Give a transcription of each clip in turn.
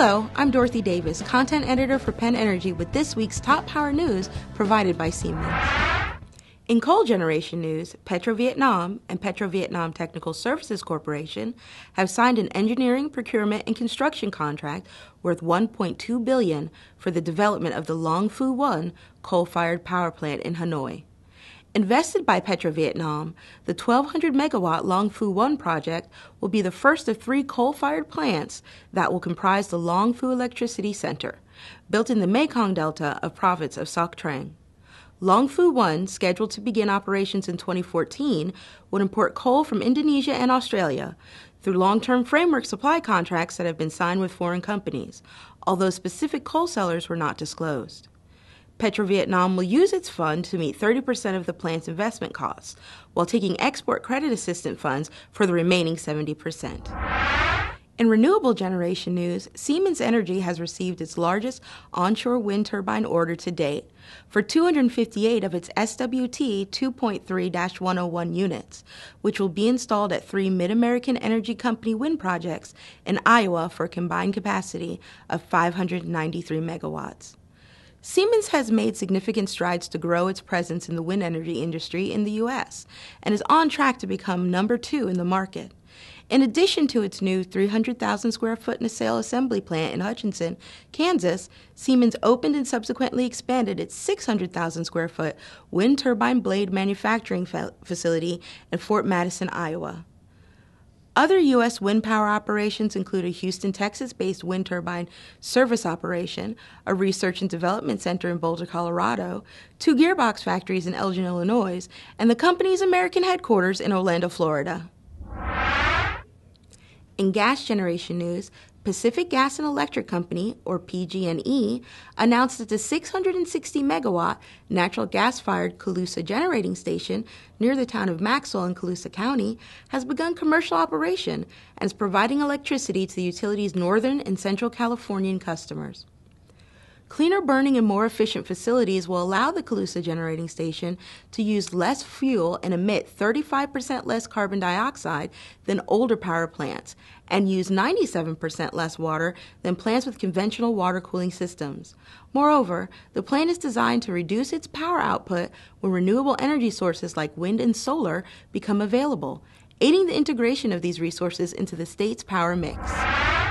Hello, I'm Dorothy Davis, content editor for PennEnergy with this week's top power news provided by Siemens. In coal generation news, PetroVietnam and PetroVietnam Technical Services Corporation have signed an engineering, procurement, and construction contract worth $1.2 billion for the development of the Long Phu 1 coal-fired power plant in Hanoi. Invested by PetroVietnam, the 1,200-megawatt Long Phu 1 project will be the first of 3 coal-fired plants that will comprise the Long Phu Electricity Center, built in the Mekong Delta of province of Soc Trang. Long Phu 1, scheduled to begin operations in 2014, would import coal from Indonesia and Australia through long-term framework supply contracts that have been signed with foreign companies, although specific coal sellers were not disclosed. PetroVietnam will use its fund to meet 30% of the plant's investment costs, while taking export credit assistance funds for the remaining 70%. In renewable generation news, Siemens Energy has received its largest onshore wind turbine order to date for 258 of its SWT 2.3-101 units, which will be installed at 3 Mid-American Energy Company wind projects in Iowa for a combined capacity of 593 megawatts. Siemens has made significant strides to grow its presence in the wind energy industry in the U.S. and is on track to become number 2 in the market. In addition to its new 300,000 square foot nacelle assembly plant in Hutchinson, Kansas, Siemens opened and subsequently expanded its 600,000 square foot wind turbine blade manufacturing facility in Fort Madison, Iowa. Other U.S. wind power operations include a Houston, Texas-based wind turbine service operation, a research and development center in Boulder, Colorado, 2 gearbox factories in Elgin, Illinois, and the company's American headquarters in Orlando, Florida. In gas generation news, Pacific Gas and Electric Company, or PG&E, announced that the 660-megawatt natural gas-fired Colusa generating station near the town of Maxwell in Colusa County has begun commercial operation and is providing electricity to the utility's northern and central Californian customers. Cleaner burning and more efficient facilities will allow the Colusa generating station to use less fuel and emit 35% less carbon dioxide than older power plants and use 97% less water than plants with conventional water cooling systems. Moreover, the plant is designed to reduce its power output when renewable energy sources like wind and solar become available, aiding the integration of these resources into the state's power mix.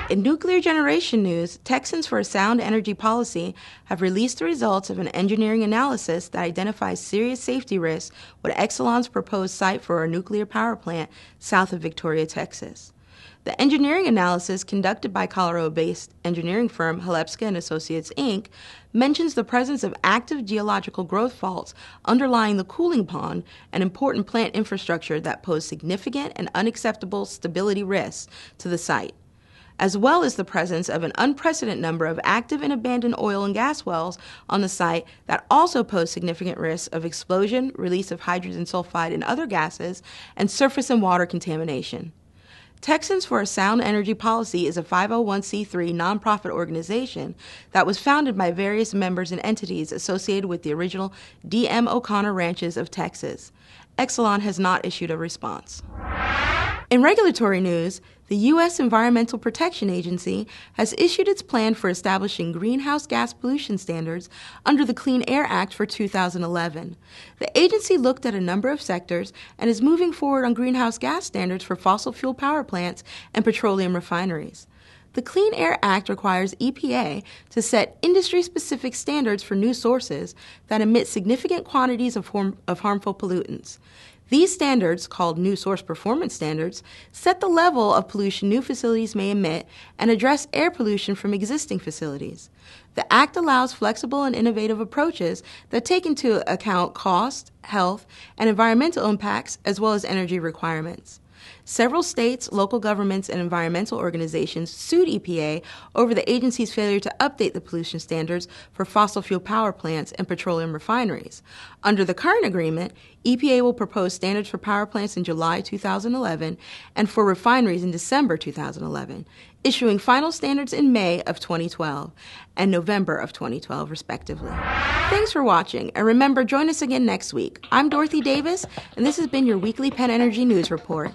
In nuclear generation news, Texans for a Sound Energy Policy have released the results of an engineering analysis that identifies serious safety risks with Exelon's proposed site for a nuclear power plant south of Victoria, Texas. The engineering analysis, conducted by Colorado-based engineering firm Halepska & Associates, Inc., mentions the presence of active geological growth faults underlying the cooling pond and important plant infrastructure that pose significant and unacceptable stability risks to the site, as well as the presence of an unprecedented number of active and abandoned oil and gas wells on the site that also pose significant risks of explosion, release of hydrogen sulfide and other gases, and surface and water contamination. Texans for a Sound Energy Policy is a 501c3 nonprofit organization that was founded by various members and entities associated with the original D.M. O'Connor ranches of Texas. Exelon has not issued a response. In regulatory news, the U.S. Environmental Protection Agency has issued its plan for establishing greenhouse gas pollution standards under the Clean Air Act for 2011. The agency looked at a number of sectors and is moving forward on greenhouse gas standards for fossil fuel power plants and petroleum refineries. The Clean Air Act requires EPA to set industry-specific standards for new sources that emit significant quantities of harmful pollutants. These standards, called New Source Performance Standards, set the level of pollution new facilities may emit and address air pollution from existing facilities. The Act allows flexible and innovative approaches that take into account cost, health, and environmental impacts, as well as energy requirements. Several states, local governments, and environmental organizations sued EPA over the agency's failure to update the pollution standards for fossil fuel power plants and petroleum refineries. Under the current agreement, EPA will propose standards for power plants in July 2011 and for refineries in December 2011, issuing final standards in May of 2012 and November of 2012, respectively. Thanks for watching, and remember, join us again next week. I'm Dorothy Davis, and this has been your weekly PennEnergy News Report.